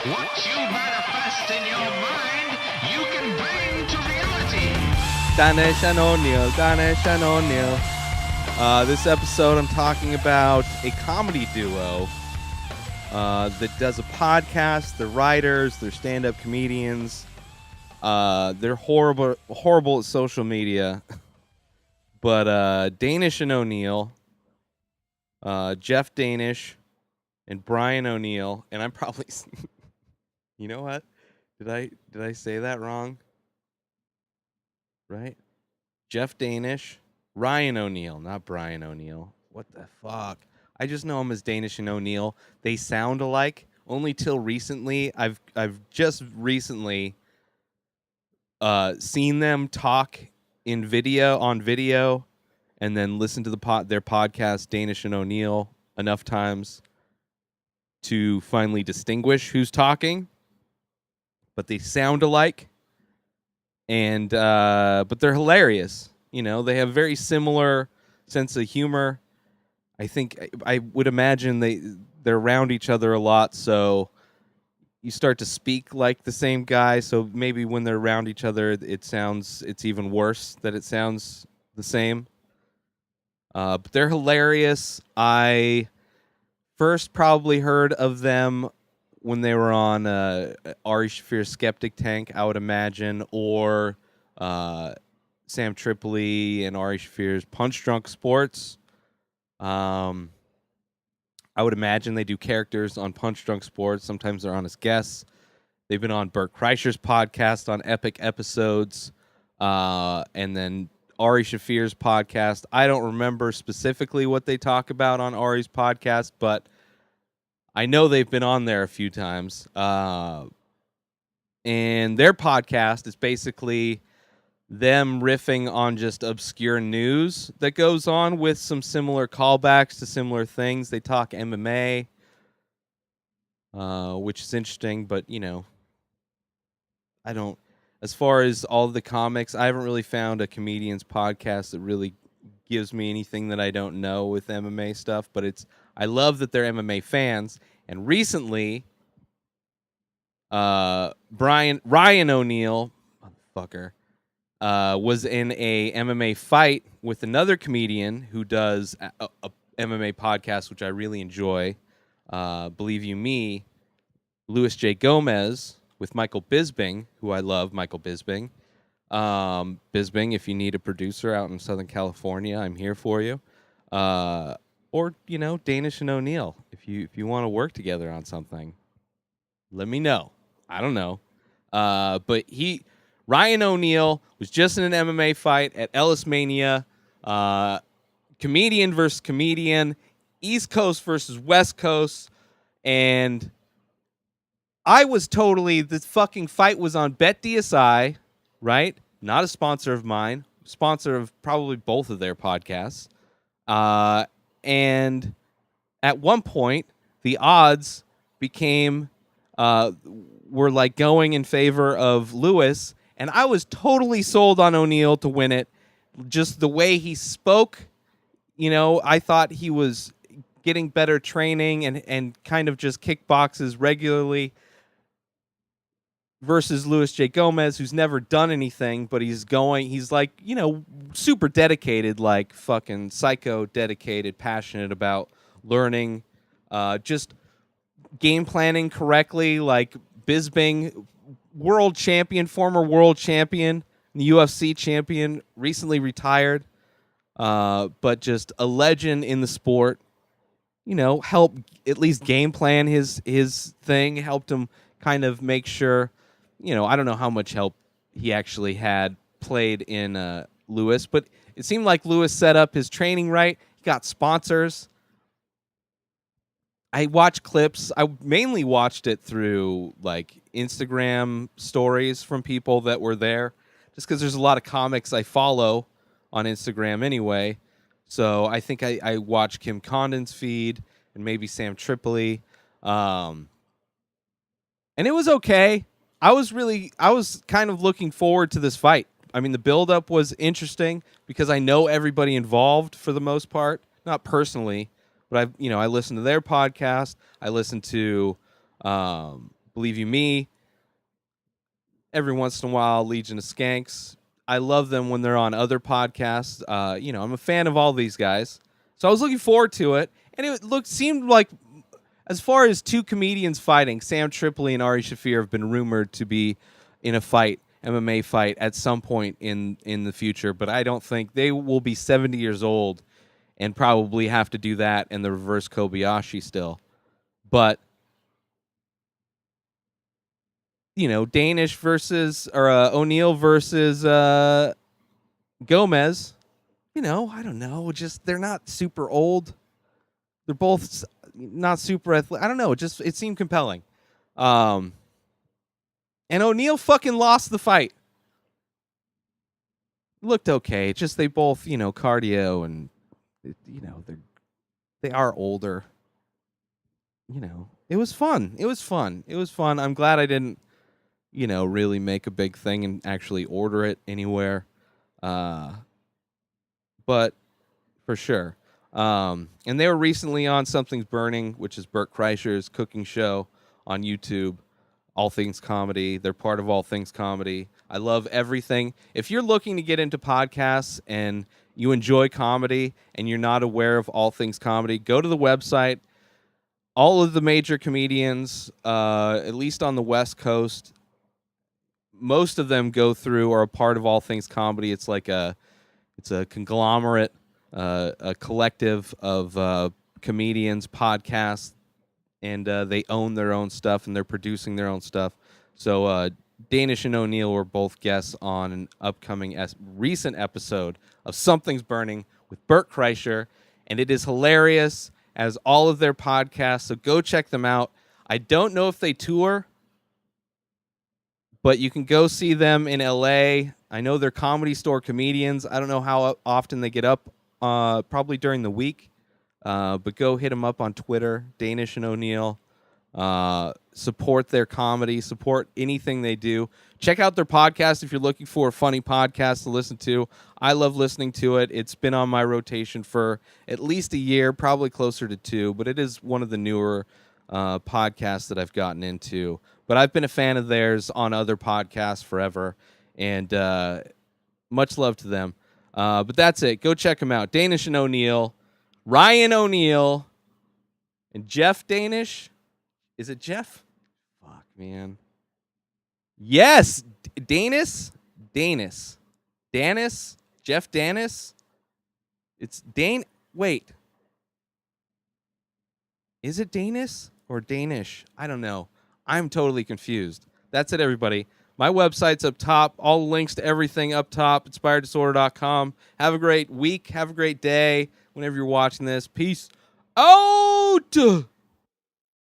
What you manifest in your mind, you can bring to reality. Danish and O'Neill, Danish and O'Neill. This episode, I'm talking about a comedy duo that does a podcast. They're writers, they're stand-up comedians. They're horrible at social media. But Danish and O'Neill, Jeff Danish, and Brian O'Neill, and I'm probably, you know what? Did I say that wrong? Right? Jeff Danish, Ryan O'Neill, not Brian O'Neill. What the fuck? I just know him as Danish and O'Neill. They sound alike. Only till recently, I've just recently seen them talk on video, and then listen to their podcast, Danish and O'Neill, enough times to finally distinguish who's talking. But they sound alike, and but they're hilarious. You know, they have very similar sense of humor. I think I would imagine they're around each other a lot, so you start to speak like the same guy. So maybe when they're around each other, it's even worse that it sounds the same. But they're hilarious. I first probably heard of them when they were on Ari Shaffir's Skeptic Tank, I would imagine, or Sam Tripoli and Ari Shaffir's Punch Drunk Sports. I would imagine they do characters on Punch Drunk Sports. Sometimes they're on as guests. They've been on Bert Kreischer's podcast on epic episodes. And then Ari Shaffir's podcast. I don't remember specifically what they talk about on Ari's podcast, but I know they've been on there a few times. And their podcast is basically them riffing on just obscure news that goes on with some similar callbacks to similar things. They talk MMA, which is interesting, but, you know, as far as all the comics, I haven't really found a comedian's podcast that really gives me anything that I don't know with MMA stuff, but I love that they're MMA fans. And recently, Ryan O'Neill, motherfucker, was in a MMA fight with another comedian who does a MMA podcast, which I really enjoy. Believe You Me, Louis J. Gomez with Michael Bisping, who I love, Michael Bisping. Bisping, if you need a producer out in Southern California, I'm here for you. Or, you know, Danish and O'Neill, if you want to work together on something, let me know. I don't know. But Ryan O'Neill was just in an MMA fight at Ellis Mania. Comedian versus comedian, East Coast versus West Coast. And the fucking fight was on BetDSI, right? Not a sponsor of mine, sponsor of probably both of their podcasts. And at one point, the odds were like going in favor of Lewis, and I was totally sold on O'Neill to win it. Just the way he spoke, you know, I thought he was getting better training and kind of just kickboxes regularly versus Louis J. Gomez, who's never done anything, but he's like, you know, super dedicated, like fucking psycho dedicated, passionate about learning, just game planning correctly, like Bisping, former world champion, the UFC champion, recently retired, but just a legend in the sport. You know, helped at least game plan his thing, helped him kind of make sure. You know, I don't know how much help he actually had played in Lewis, but it seemed like Lewis set up his training right. He got sponsors. I watched clips. I mainly watched it through like Instagram stories from people that were there, just because there's a lot of comics I follow on Instagram anyway. So I think I watched Kim Condon's feed and maybe Sam Tripoli. And it was okay. I was kind of looking forward to this fight. I mean, the buildup was interesting because I know everybody involved for the most part, not personally, but I listened to their podcast. I listened to Believe You Me. Every once in a while, Legion of Skanks. I love them when they're on other podcasts. I'm a fan of all these guys. So I was looking forward to it. And it seemed like, as far as two comedians fighting, Sam Tripoli and Ari Shaffir have been rumored to be in a fight, MMA fight, at some point in the future. But I don't think they will be 70 years old and probably have to do that in the reverse Kobayashi still. But Danish versus or O'Neill versus Gomez. I don't know. Just they're not super old. They're both not super athletic. I don't know. It seemed compelling. And O'Neill fucking lost the fight. Looked okay. Just they both cardio and they are older. It was fun. It was fun. I'm glad I didn't really make a big thing and actually order it anywhere. But for sure. And they were recently on Something's Burning, which is Bert Kreischer's cooking show on YouTube. All Things Comedy. They're part of All Things Comedy. I love everything. If you're looking to get into podcasts and you enjoy comedy and you're not aware of All Things Comedy, go to the website. All of the major comedians, at least on the West Coast, most of them go through or are a part of All Things Comedy. It's like it's a conglomerate, a collective of comedians, podcasts, and they own their own stuff and they're producing their own stuff. So Danish and O'Neill were both guests on an upcoming recent episode of Something's Burning with Bert Kreischer, and it is hilarious as all of their podcasts. So go check them out. I don't know if they tour, but you can go see them in LA. I know they're Comedy Store comedians. I don't know how often they get up, probably during the week. But go hit them up on Twitter, Danish and O'Neill. Support their comedy. Support anything they do. Check out their podcast if you're looking for a funny podcast to listen to. I love listening to it. It's been on my rotation for at least a year, probably closer to 2, but it is one of the newer podcasts that I've gotten into. But I've been a fan of theirs on other podcasts forever, and much love to them. But that's it. Go check them out. Danish and O'Neill, Ryan O'Neill, and Jeff Danish. Is it Jeff? Fuck, man. Yes, Danis. Jeff Danis. It's Dane. Wait. Is it Danis or Danish? I don't know. I'm totally confused. That's it, everybody. My website's up top. All the links to everything up top. InspiredDisorder.com. Have a great week. Have a great day whenever you're watching this. Peace out.